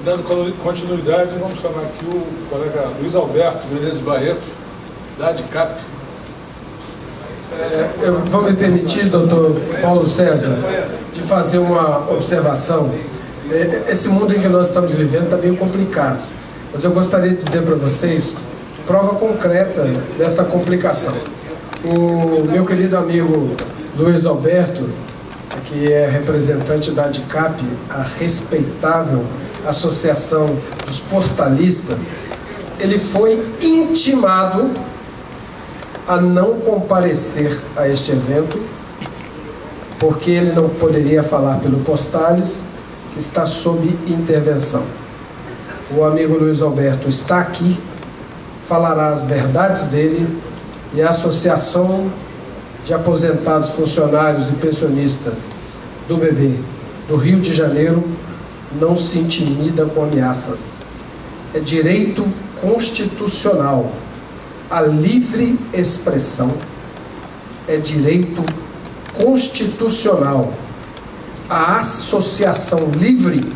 Dando continuidade, vamos chamar aqui o colega Luiz Alberto Menezes Barreto, da ADICAP. Vou me permitir, doutor Paulo César, de fazer uma observação. Esse mundo em que nós estamos vivendo está meio complicado, mas eu gostaria de dizer para vocês prova concreta dessa complicação. O meu querido amigo Luiz Alberto, que é representante da ADICAP, a respeitável Associação dos Postalistas, ele foi intimado a não comparecer a este evento, porque ele não poderia falar pelo Postales, que está sob intervenção. O amigo Luiz Alberto está aqui, falará as verdades dele, e a Associação de Aposentados, Funcionários e Pensionistas do BB do Rio de Janeiro não se intimida com ameaças. É direito constitucional. A livre expressão é direito constitucional. A associação livre,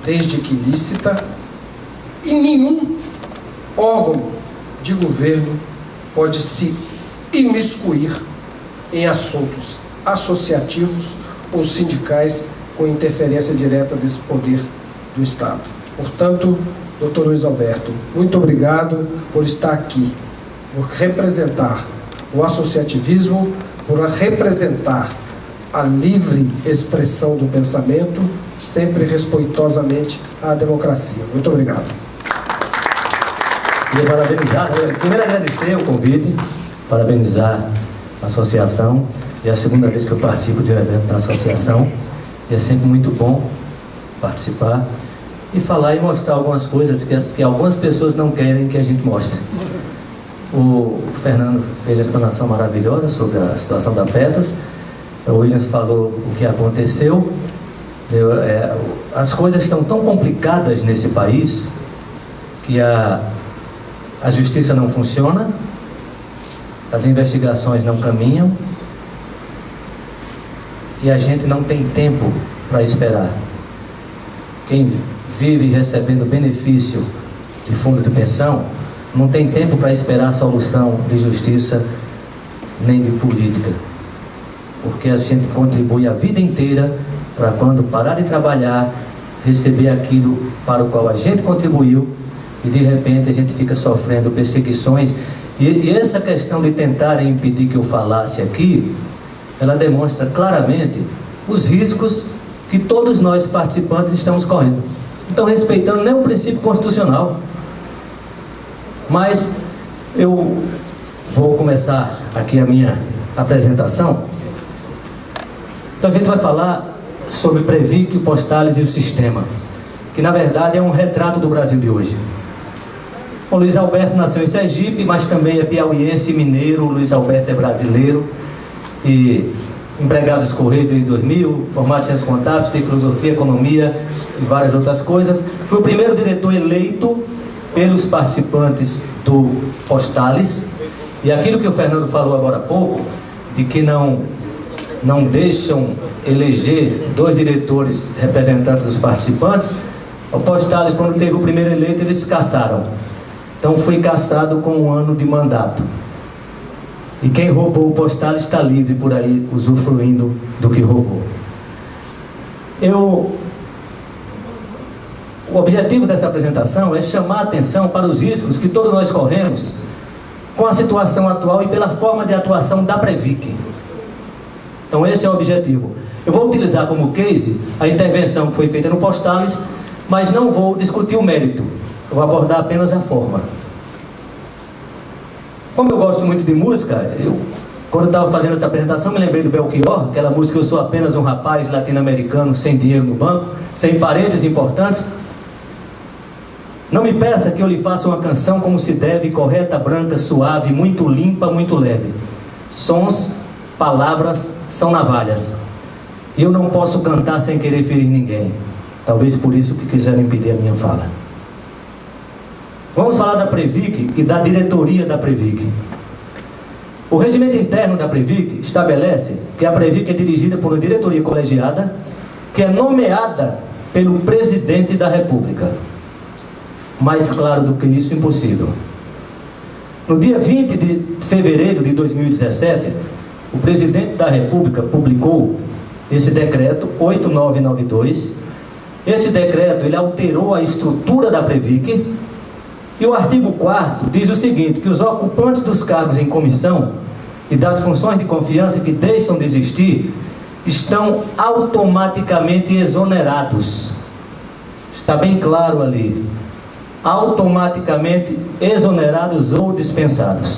desde que lícita, e nenhum órgão de governo pode se imiscuir em assuntos associativos ou sindicais com interferência direta desse poder do Estado. Portanto, doutor Luiz Alberto, muito obrigado por estar aqui, por representar o associativismo, por representar a livre expressão do pensamento, sempre respeitosamente à democracia. Muito obrigado. Queria parabenizar, primeiro agradecer o convite, parabenizar a associação. É a segunda vez que eu participo de um evento da associação, e é sempre muito bom participar e falar e mostrar algumas coisas que algumas pessoas não querem que a gente mostre. O Fernando fez a explanação maravilhosa sobre a situação da Petros, o Williams falou o que aconteceu. As coisas estão tão complicadas nesse país que a justiça não funciona, as investigações não caminham e a gente não tem tempo para esperar. Quem vive recebendo benefício de fundo de pensão não tem tempo para esperar a solução de justiça nem de política, porque a gente contribui a vida inteira para, quando parar de trabalhar, receber aquilo para o qual a gente contribuiu, e de repente a gente fica sofrendo perseguições. E essa questão de tentarem impedir que eu falasse aqui, ela demonstra claramente os riscos que todos nós participantes estamos correndo. Então, respeitando nem o princípio constitucional. Mas eu vou começar aqui a minha apresentação. Então a gente vai falar sobre Previc, Postales e o sistema, que na verdade é um retrato do Brasil de hoje. O Luiz Alberto nasceu em Sergipe, mas também é piauiense e mineiro. O Luiz Alberto é brasileiro e empregado dos Correios desde 2000, formado em Ciências Contábeis, tem Filosofia, Economia e várias outras coisas. Foi o primeiro diretor eleito pelos participantes do Postales. E aquilo que o Fernando falou agora há pouco, de que não deixam eleger dois diretores representantes dos participantes, o Postales, quando teve o primeiro eleito, eles caçaram. Então foi caçado com 1 ano de mandato. E quem roubou o Postales está livre por aí, usufruindo do que roubou. O objetivo dessa apresentação é chamar a atenção para os riscos que todos nós corremos com a situação atual e pela forma de atuação da Previc. Então esse é o objetivo. Eu vou utilizar como case a intervenção que foi feita no Postales, mas não vou discutir o mérito. Eu vou abordar apenas a forma. Como eu gosto muito de música, quando eu estava fazendo essa apresentação, me lembrei do Belchior, aquela música "Eu sou apenas um rapaz latino-americano sem dinheiro no banco, sem parentes importantes. Não me peça que eu lhe faça uma canção como se deve, correta, branca, suave, muito limpa, muito leve. Sons, palavras são navalhas. E eu não posso cantar sem querer ferir ninguém. Talvez por isso que quiseram impedir a minha fala." Vamos falar da Previc e da diretoria da Previc. O regimento interno da Previc estabelece que a Previc é dirigida por uma diretoria colegiada, que é nomeada pelo presidente da República. Mais claro do que isso, impossível. No dia 20 de fevereiro de 2017, o presidente da República publicou esse decreto 8992. Esse decreto, ele alterou a estrutura da Previc, e o artigo 4º diz o seguinte, que os ocupantes dos cargos em comissão e das funções de confiança que deixam de existir estão automaticamente exonerados. Está bem claro ali. Automaticamente exonerados ou dispensados.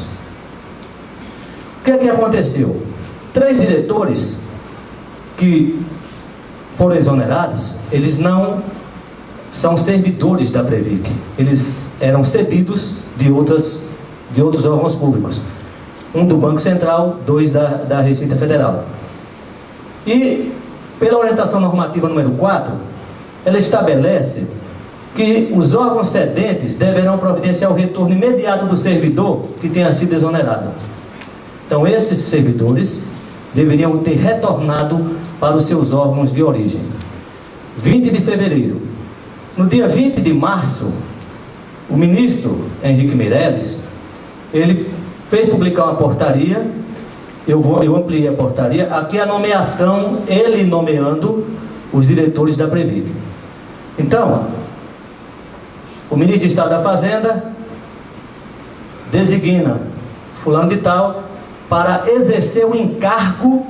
O que é que aconteceu? 3 diretores que foram exonerados, eles não são servidores da Previc. Eles eram cedidos de outros órgãos públicos. Um do Banco Central, 2 da Receita Federal. E, pela orientação normativa número 4, ela estabelece que os órgãos cedentes deverão providenciar o retorno imediato do servidor que tenha sido exonerado. Então, esses servidores deveriam ter retornado para os seus órgãos de origem. 20 de fevereiro. No dia 20 de março, o ministro Henrique Meirelles, ele fez publicar uma portaria, eu ampliei a portaria, aqui a nomeação, ele nomeando os diretores da Previc. Então, o ministro de Estado da Fazenda designa fulano de tal para exercer o encargo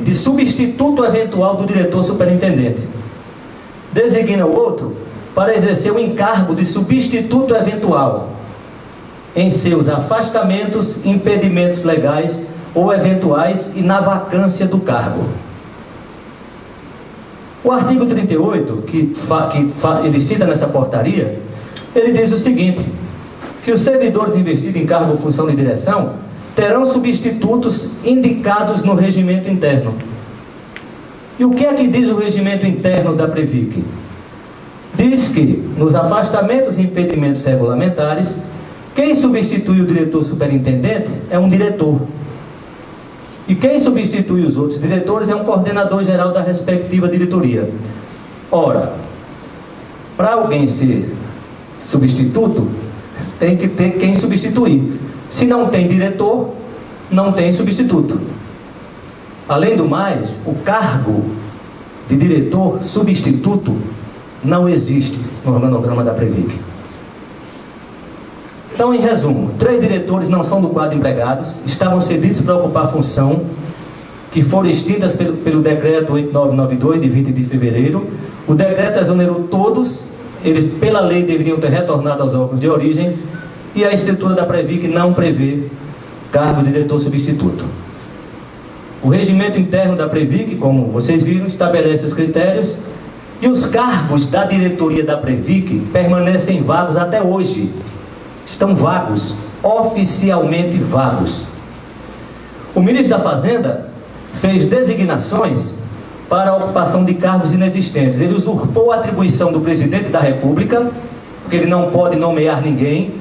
de substituto eventual do diretor superintendente. Designa o outro para exercer o encargo de substituto eventual em seus afastamentos, impedimentos legais ou eventuais e na vacância do cargo. O artigo 38, que ele cita nessa portaria, ele diz o seguinte, que os servidores investidos em cargo ou função de direção terão substitutos indicados no regimento interno. E o que é que diz o regimento interno da Previc? Diz que, nos afastamentos e impedimentos regulamentares, quem substitui o diretor superintendente é um diretor. E quem substitui os outros diretores é um coordenador geral da respectiva diretoria. Ora, para alguém ser substituto, tem que ter quem substituir. Se não tem diretor, não tem substituto. Além do mais, o cargo de diretor substituto não existe no organograma da Previc. Então, em resumo, 3 diretores não são do quadro de empregados, estavam cedidos para ocupar a função, que foram extintas pelo decreto 8992, de 20 de fevereiro. O decreto exonerou todos, eles, pela lei, deveriam ter retornado aos órgãos de origem, e a estrutura da Previc não prevê cargo de diretor substituto. O regimento interno da Previc, como vocês viram, estabelece os critérios, e os cargos da diretoria da Previc permanecem vagos até hoje. Estão vagos, oficialmente vagos. O ministro da Fazenda fez designações para a ocupação de cargos inexistentes. Ele usurpou a atribuição do presidente da República, porque ele não pode nomear ninguém.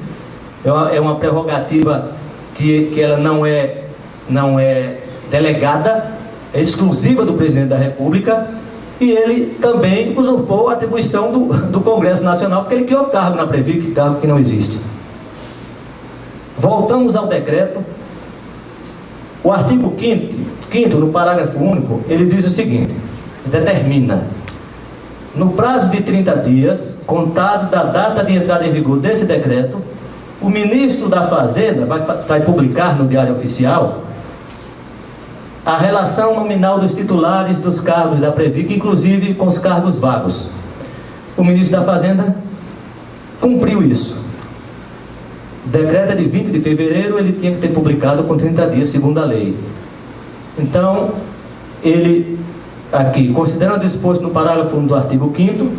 É uma prerrogativa que ela não é delegada, é exclusiva do presidente da República. E ele também usurpou a atribuição do Congresso Nacional, porque ele criou cargo na Previc, cargo que não existe. Voltamos ao decreto. O artigo 5º, no parágrafo único, ele diz o seguinte, determina: no prazo de 30 dias, contado da data de entrada em vigor desse decreto, o ministro da Fazenda vai publicar no Diário Oficial a relação nominal dos titulares dos cargos da Previc, inclusive com os cargos vagos. O ministro da Fazenda cumpriu isso. O decreto é de 20 de fevereiro, ele tinha que ter publicado com 30 dias, segundo a lei. Então, ele, aqui, considerando o disposto no parágrafo 1 do artigo 5º,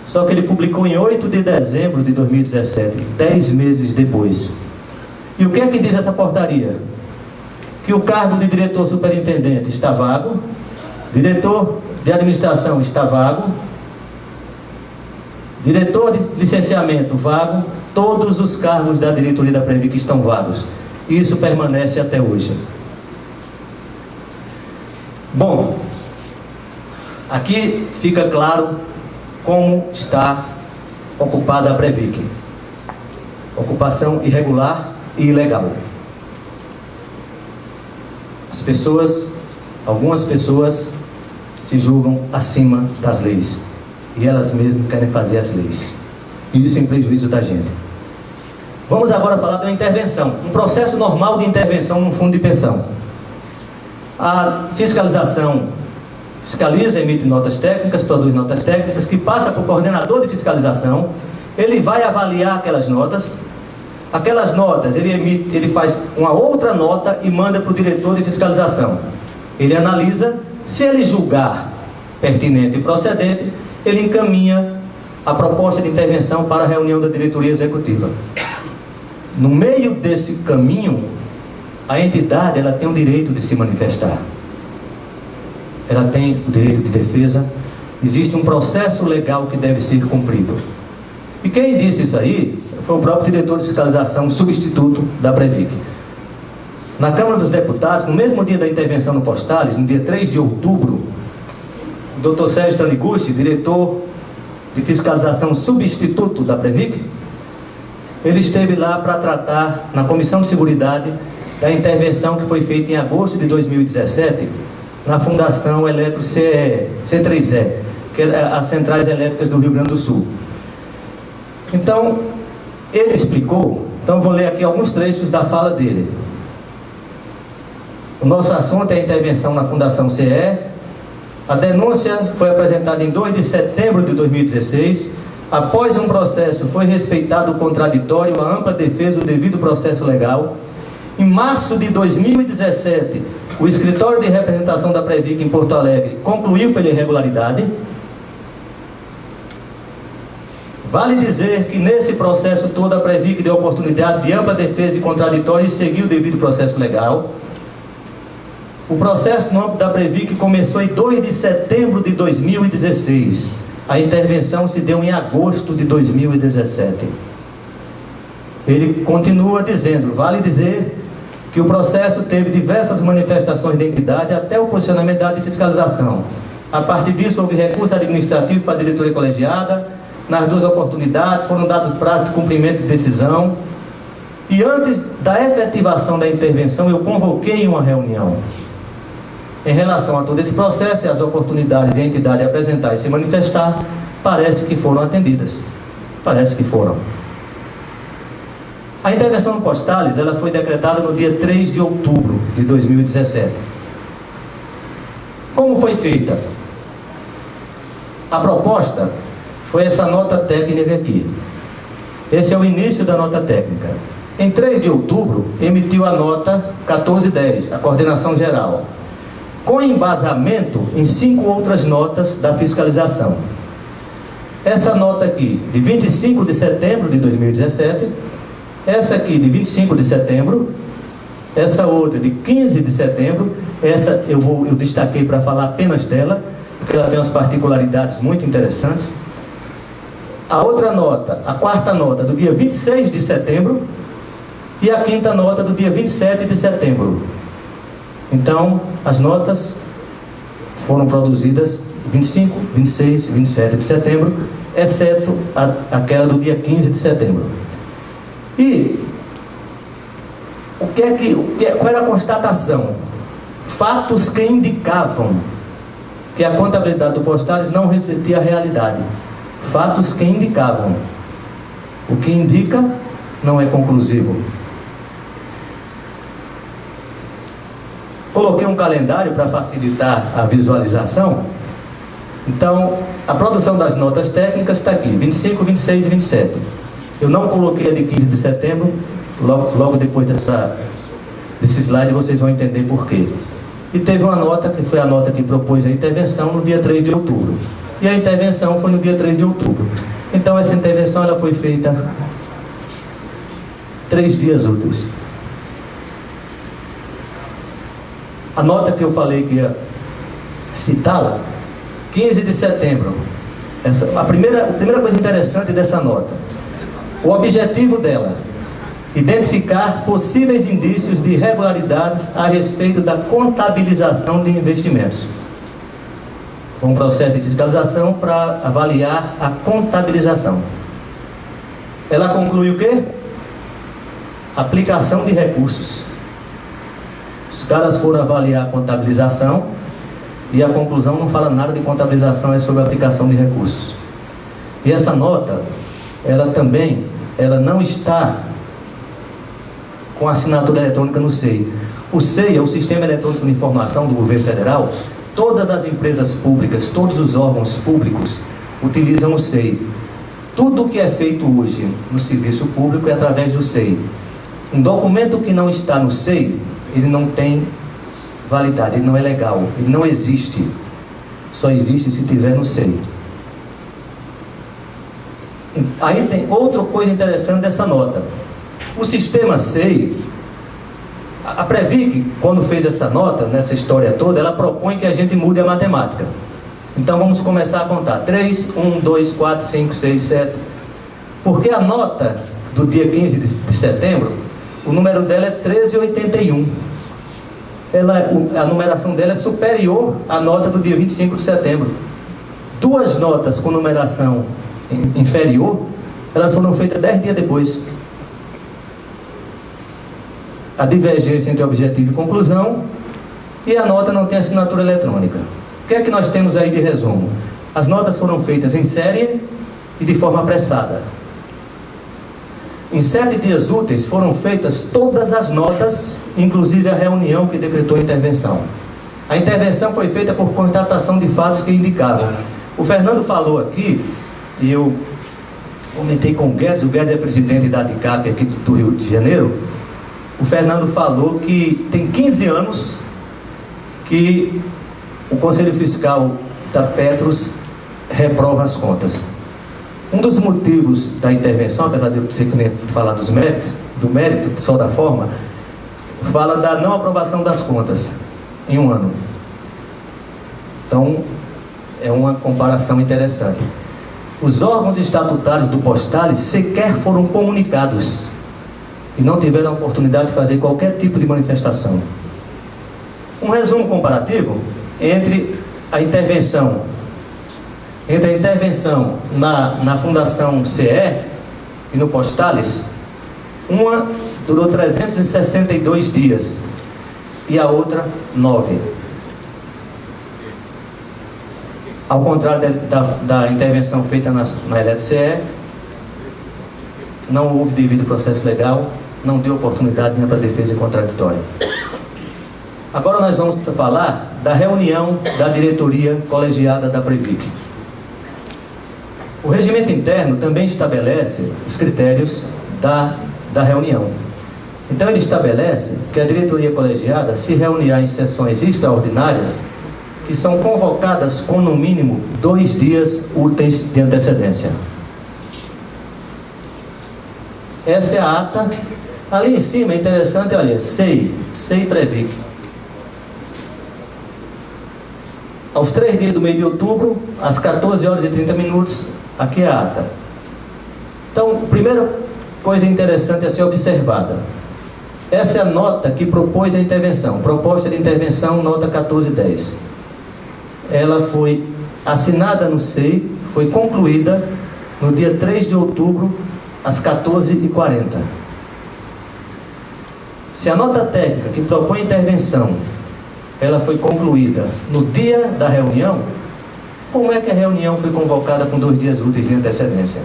só que ele publicou em 8 de dezembro de 2017, 10 meses depois. E o que é que diz essa portaria? Que o cargo de diretor superintendente está vago, diretor de administração está vago, diretor de licenciamento vago, todos os cargos da diretoria da Previc estão vagos. E isso permanece até hoje. Bom, Aqui fica claro como está ocupada a Previc. Ocupação irregular e ilegal. As pessoas, algumas pessoas, se julgam acima das leis. E elas mesmas querem fazer as leis. E isso em prejuízo da gente. Vamos agora falar da intervenção. Um processo normal de intervenção no fundo de pensão. A fiscalização fiscaliza, emite notas técnicas, produz notas técnicas, que passa para o coordenador de fiscalização. Ele vai avaliar aquelas notas. Aquelas notas, ele faz uma outra nota e manda para o diretor de fiscalização. Ele analisa, se ele julgar pertinente e procedente, ele encaminha a proposta de intervenção para a reunião da diretoria executiva. No meio desse caminho, a entidade ela tem o direito de se manifestar. Ela tem o direito de defesa. Existe um processo legal que deve ser cumprido. E quem disse isso aí foi o próprio diretor de fiscalização substituto da Previc. Na Câmara dos Deputados, no mesmo dia da intervenção no Postales, no dia 3 de outubro, o Dr. Sérgio Taniguchi, diretor de fiscalização substituto da Previc, ele esteve lá para tratar, na Comissão de Seguridade, da intervenção que foi feita em agosto de 2017, na Fundação Eletro C3E, que é as Centrais Elétricas do Rio Grande do Sul. Então, ele explicou, então eu vou ler aqui alguns trechos da fala dele. O nosso assunto é a intervenção na Fundação CE. A denúncia foi apresentada em 2 de setembro de 2016. Após um processo, foi respeitado o contraditório, a ampla defesa do devido processo legal. Em março de 2017, o escritório de representação da Previc em Porto Alegre concluiu pela irregularidade. Vale dizer que nesse processo todo a Previc deu oportunidade de ampla defesa e contraditório e seguiu o devido processo legal. O processo no âmbito da Previc começou em 2 de setembro de 2016. A intervenção se deu em agosto de 2017. Ele continua dizendo, vale dizer que o processo teve diversas manifestações de entidade até o posicionamento da de fiscalização. A partir disso houve recurso administrativo para a diretoria colegiada. Nas duas oportunidades foram dados prazos de cumprimento de decisão. E antes da efetivação da intervenção eu convoquei uma reunião. Em relação a todo esse processo e as oportunidades de a entidade apresentar e se manifestar, parece que foram atendidas. Parece que foram. A intervenção no Postales, ela foi decretada no dia 3 de outubro de 2017. Como foi feita? A proposta foi essa nota técnica aqui. Esse é o início da nota técnica. Em 3 de outubro, emitiu a nota 1410, a coordenação geral, com embasamento em 5 outras notas da fiscalização. Essa nota aqui, de 25 de setembro de 2017, essa aqui de 25 de setembro, essa outra de 15 de setembro, essa eu destaquei para falar apenas dela, porque ela tem umas particularidades muito interessantes. A outra nota, a quarta nota, do dia 26 de setembro, e a quinta nota do dia 27 de setembro. Então, as notas foram produzidas 25, 26, 27 de setembro, exceto aquela do dia 15 de setembro. E qual era a constatação? Fatos que indicavam que a contabilidade do Postales não refletia a realidade. Fatos que indicavam. O que indica não é conclusivo. Coloquei um calendário para facilitar a visualização. Então, a produção das notas técnicas está aqui, 25, 26 e 27. Eu não coloquei a de 15 de setembro, logo depois desse slide vocês vão entender por quê. E teve uma nota, que foi a nota que propôs a intervenção no dia 3 de outubro. E a intervenção foi no dia 3 de outubro. Então, essa intervenção ela foi feita 3 dias úteis. A nota que eu falei que ia citá-la, 15 de setembro. A primeira coisa interessante dessa nota, o objetivo dela, identificar possíveis indícios de irregularidades a respeito da contabilização de investimentos. um processo de fiscalização para avaliar a contabilização. Ela conclui o quê? Aplicação de recursos. Os caras foram avaliar a contabilização e a conclusão não fala nada de contabilização, é sobre a aplicação de recursos. E essa nota, ela não está com assinatura eletrônica no SEI. O SEI é o Sistema Eletrônico de Informação do Governo Federal. Todas as empresas públicas, todos os órgãos públicos utilizam o SEI. Tudo o que é feito hoje no serviço público é através do SEI. Um documento que não está no SEI, ele não tem validade, ele não é legal, ele não existe. Só existe se tiver no SEI. Aí tem outra coisa interessante dessa nota. O sistema SEI, a Previc, quando fez essa nota, nessa história toda, ela propõe que a gente mude a matemática. Então vamos começar a contar. 3, 1, 2, 4, 5, 6, 7. Porque a nota do dia 15 de setembro, o número dela é 1381. A numeração dela é superior à nota do dia 25 de setembro. Duas notas com numeração inferior, elas foram feitas 10 dias depois. A divergência entre objetivo e conclusão, e a nota não tem assinatura eletrônica. O que é que nós temos aí de resumo? As notas foram feitas em série e de forma apressada. Em 7 dias úteis foram feitas todas as notas, inclusive a reunião que decretou a intervenção. A intervenção foi feita por constatação de fatos que indicavam. O Fernando falou aqui, e eu comentei com o Guedes é presidente da ADICAP aqui do Rio de Janeiro. O Fernando falou que tem 15 anos que o Conselho Fiscal da Petros reprova as contas. Um dos motivos da intervenção, apesar de eu ser que nem falar do mérito, só da forma, fala da não aprovação das contas em um ano. Então, é uma comparação interessante. Os órgãos estatutários do Postales sequer foram comunicados e não tiveram a oportunidade de fazer qualquer tipo de manifestação. Um resumo comparativo entre a intervenção na Fundação CE e no Postales. Uma durou 362 dias e a outra 9. Ao contrário da intervenção feita na Eletro-CE, não houve devido processo legal, não deu oportunidade nem para defesa contraditória. Agora nós vamos falar da reunião da diretoria colegiada da Previc. O regimento interno também estabelece os critérios da reunião. Então ele estabelece que a diretoria colegiada se reunirá em sessões extraordinárias que são convocadas com no mínimo 2 dias úteis de antecedência. Essa é a ata. Ali em cima é interessante, olha, SEI Previc. Aos 3 dias do mês de outubro, às 14 horas e 30 minutos, aqui é a ata. Então, primeira coisa interessante a ser observada. Essa é a nota que propôs a intervenção. Proposta de intervenção, nota 1410. Ela foi assinada no SEI, foi concluída no dia 3 de outubro, às 14h40. Se a nota técnica que propõe a intervenção, ela foi concluída no dia da reunião, como é que a reunião foi convocada com 2 dias úteis de antecedência?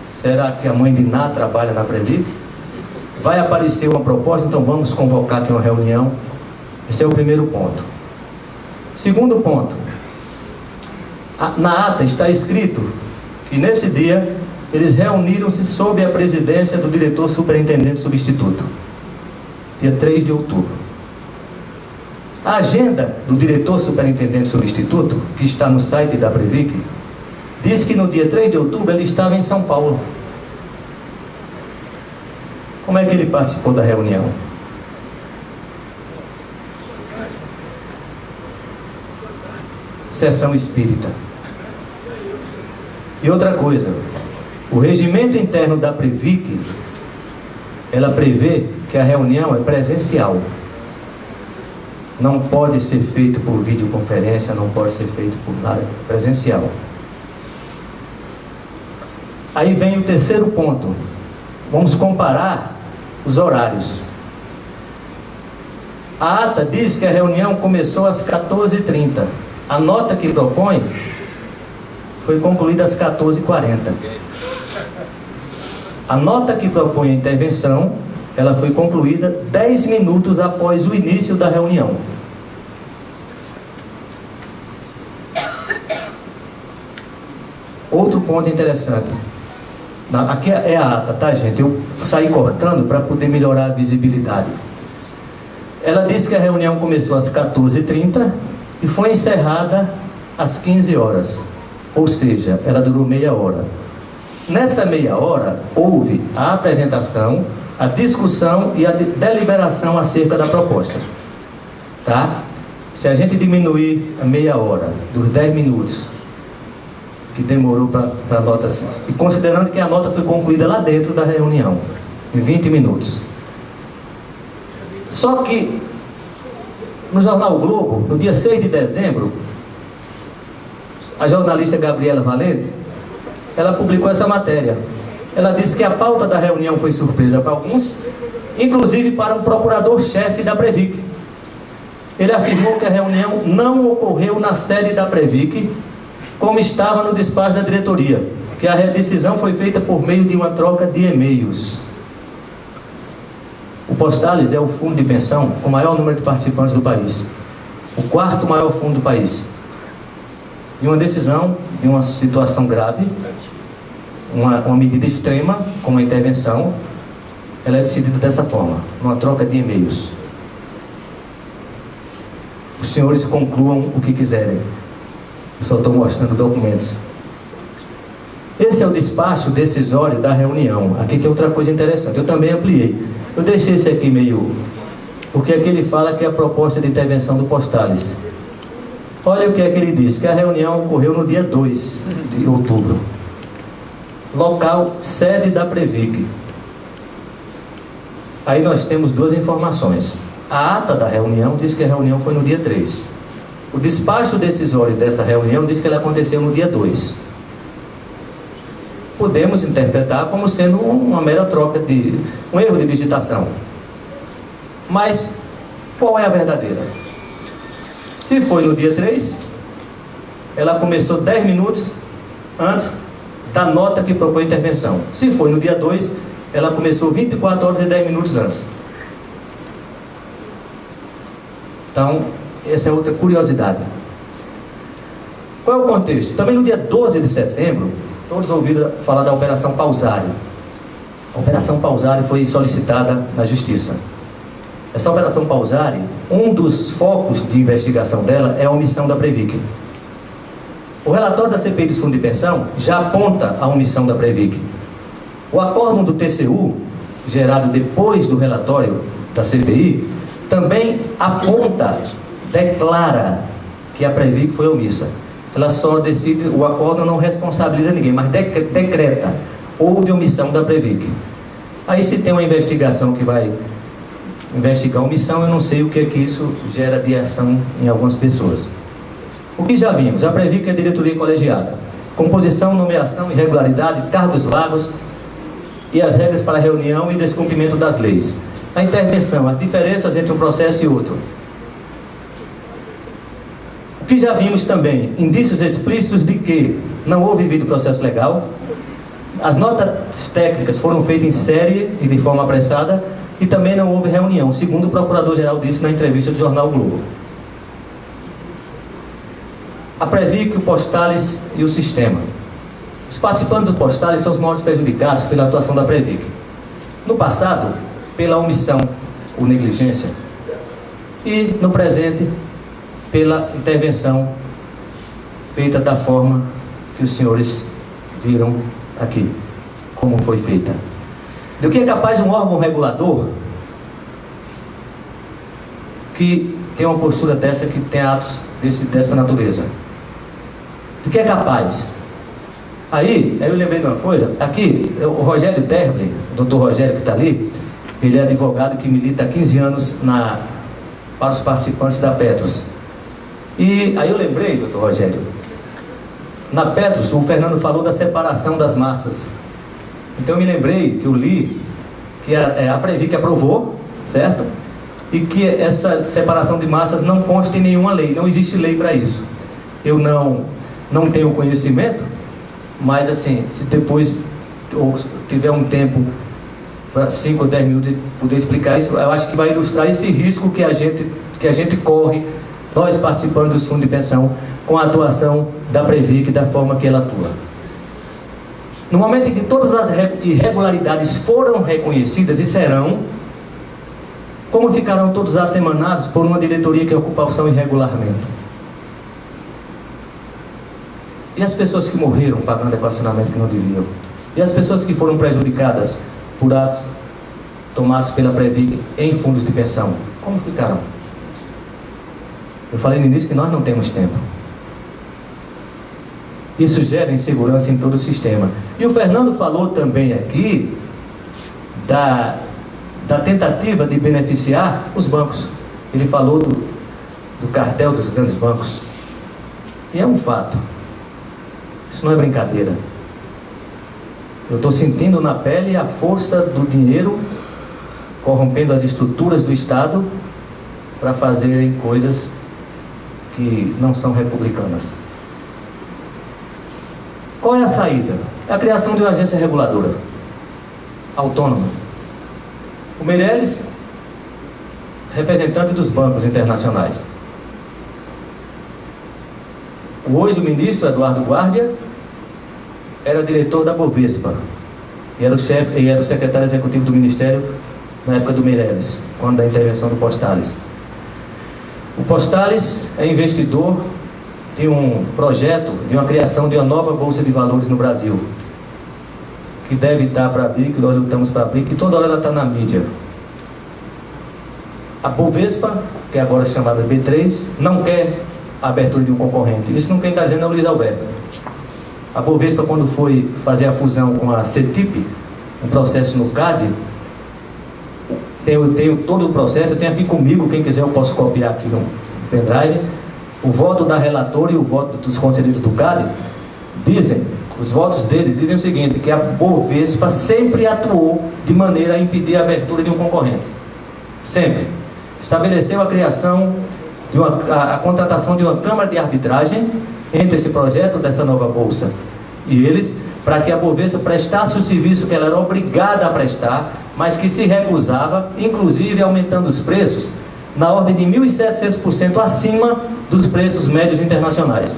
Será que a mãe de Ná trabalha na Previc? Vai aparecer uma proposta, então vamos convocar aqui uma reunião. Esse é o primeiro ponto. Segundo ponto, na ata está escrito que nesse dia eles reuniram-se sob a presidência do diretor superintendente substituto, dia 3 de outubro. A agenda do diretor superintendente substituto, que está no site da Previc, diz que no dia 3 de outubro ele estava em São Paulo. Como é que ele participou da reunião? Sessão espírita. E outra coisa, o regimento interno da Previc, ela prevê que a reunião é presencial. não pode ser feito por videoconferência, não pode ser feito por nada presencial. Aí vem o terceiro ponto. Vamos comparar os horários. A ata diz que a reunião começou às 14h30. A nota que propõe foi concluída às 14h40. A nota que propõe a intervenção, ela foi concluída 10 minutos após o início da reunião. Outro ponto interessante. Aqui é a ata, tá, gente? Eu saí cortando para poder melhorar a visibilidade. Ela disse que a reunião começou às 14h30 e foi encerrada às 15 horas. Ou seja, ela durou meia hora. Nessa meia hora, houve a apresentação, a discussão e a deliberação acerca da proposta. Tá? Se a gente diminuir a meia hora, dos 10 minutos, que demorou para a nota, e considerando que a nota foi concluída lá dentro da reunião, em 20 minutos. Só que, no jornal O Globo, no dia 6 de dezembro, a jornalista Gabriela Valente, ela publicou essa matéria. Ela disse que a pauta da reunião foi surpresa para alguns, inclusive para o procurador-chefe da Previc. Ele afirmou que a reunião não ocorreu na sede da Previc, como estava no despacho da diretoria, que a decisão foi feita por meio de uma troca de e-mails. O Postales é o fundo de pensão com o maior número de participantes do país, o quarto maior fundo do país. E uma decisão de uma situação grave, uma medida extrema, como a intervenção, ela é decidida dessa forma, numa troca de e-mails. Os senhores concluam o que quiserem. Eu só estou mostrando documentos. Esse é o despacho decisório da reunião. Aqui tem outra coisa interessante, eu também ampliei. Eu deixei esse aqui meio... porque aqui ele fala que é a proposta de intervenção do Postales. Olha o que é que ele diz, que a reunião ocorreu no dia 2 de outubro. Local, sede da Previc. Aí nós temos duas informações. A ata da reunião diz que a reunião foi no dia 3. O despacho decisório dessa reunião diz que ela aconteceu no dia 2. Podemos interpretar como sendo uma mera troca de... um erro de digitação. Mas qual é a verdadeira? Se foi no dia 3, ela começou 10 minutos antes da nota que propõe intervenção. Se foi no dia 2, ela começou 24 horas e 10 minutos antes. Então, essa é outra curiosidade. Qual é o contexto? Também no dia 12 de setembro, todos ouviram falar da Operação Pausari. A Operação Pausari foi solicitada na Justiça. Essa Operação Pausari, um dos focos de investigação dela é a omissão da Previc. O relatório da CPI dos fundos de pensão já aponta a omissão da Previc. O acórdão do TCU, gerado depois do relatório da CPI, também aponta, declara que a Previc foi omissa. Ela só decide, o acórdão não responsabiliza ninguém, mas decreta, houve omissão da Previc. Aí se tem uma investigação que vai investigar a omissão, eu não sei o que é que isso gera de ação em algumas pessoas. O que já vimos, a Previc é diretoria colegiada, composição, nomeação, irregularidade, cargos vagos e as regras para reunião e descumprimento das leis. A intervenção, as diferenças entre um processo e outro. O que já vimos também, indícios explícitos de que não houve devido processo legal, as notas técnicas foram feitas em série e de forma apressada, e também não houve reunião, segundo o Procurador-Geral disse na entrevista do jornal o Globo. A Previc, o Postales e o sistema. Os participantes do Postales são os maiores prejudicados pela atuação da Previc. No passado, pela omissão ou negligência, e no presente, pela intervenção feita da forma que os senhores viram aqui, como foi feita. Do que é capaz um órgão regulador que tem uma postura dessa, que tem atos dessa natureza? Do que é capaz? Aí eu lembrei de uma coisa, aqui, o Rogério Terble, o doutor Rogério que está ali, ele é advogado que milita há 15 anos para os participantes da Petros. E aí eu lembrei, doutor Rogério, na Petros o Fernando falou da separação das massas. Então eu me lembrei que eu li que a Previc aprovou, certo? E que essa separação de massas não consta em nenhuma lei, não existe lei para isso. Eu não tenho conhecimento, mas assim, se depois ou tiver um tempo, 5 ou 10 minutos, de poder explicar isso, eu acho que vai ilustrar esse risco que a gente corre, nós participantes dos fundos de pensão, com a atuação da Previc da forma que ela atua. No momento em que todas as irregularidades foram reconhecidas e serão, como ficarão todos assemanados por uma diretoria que ocupa a função irregularmente? E as pessoas que morreram pagando equacionamento que não deviam? E as pessoas que foram prejudicadas por atos tomados pela Previc em fundos de pensão? Como ficarão? Eu falei no início que nós não temos tempo. Isso gera insegurança em todo o sistema. E o Fernando falou também aqui da tentativa de beneficiar os bancos. Ele falou do cartel dos grandes bancos. E é um fato. Isso não é brincadeira. Eu estou sentindo na pele a força do dinheiro corrompendo as estruturas do Estado para fazerem coisas que não são republicanas. Qual é a saída? É a criação de uma agência reguladora autônoma. O Meirelles, representante dos bancos internacionais. Hoje o ministro Eduardo Guardia era diretor da Bovespa e era o secretário executivo do Ministério na época do Meirelles, quando da intervenção do Postales. O Postales é investidor de um projeto de uma criação de uma nova Bolsa de Valores no Brasil, que deve estar para abrir, que nós lutamos para abrir, que toda hora ela está na mídia. A Bovespa, que é agora chamada B3, não quer a abertura de um concorrente. Isso não quem está dizendo é o Luiz Alberto. A Bovespa, quando foi fazer a fusão com a CETIP, um processo no CAD, eu tenho todo o processo, eu tenho aqui comigo, quem quiser eu posso copiar aqui no pendrive, o voto da relatora e o voto dos conselheiros do CAD, dizem, os votos deles dizem o seguinte, que a Bovespa sempre atuou de maneira a impedir a abertura de um concorrente. Sempre. Estabeleceu a criação, a contratação de uma câmara de arbitragem entre esse projeto dessa nova Bolsa e eles, para que a Bovespa prestasse o serviço que ela era obrigada a prestar, mas que se recusava, inclusive aumentando os preços, na ordem de 1.700% acima dos preços médios internacionais.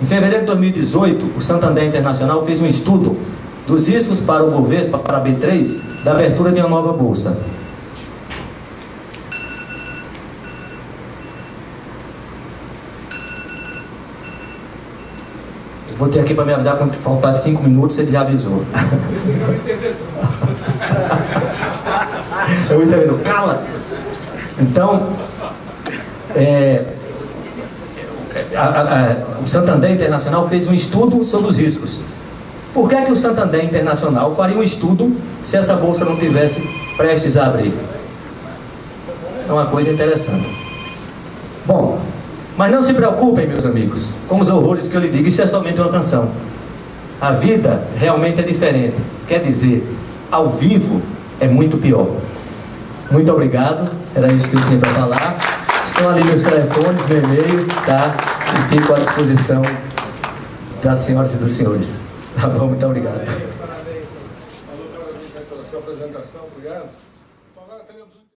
Em fevereiro de 2018, o Santander Internacional fez um estudo dos riscos para o Bovespa, para a B3, da abertura de uma nova Bolsa. Eu botei aqui para me avisar quando faltar 5 minutos, ele já avisou. Esse aqui é o interventor. Eu entendo, cala! Então, o Santander Internacional fez um estudo sobre os riscos. Por que o Santander Internacional faria um estudo se essa bolsa não tivesse prestes a abrir? É uma coisa interessante. Bom, mas não se preocupem, meus amigos, com os horrores que eu lhe digo, isso é somente uma canção. A vida realmente é diferente. Quer dizer, ao vivo é muito pior. Muito obrigado, era isso que eu tinha para falar. Estão ali meus telefones, meu e-mail, tá? E fico à disposição das senhoras e dos senhores. Tá bom? Muito obrigado. Parabéns. Falou, parabéns pela sua apresentação, obrigado.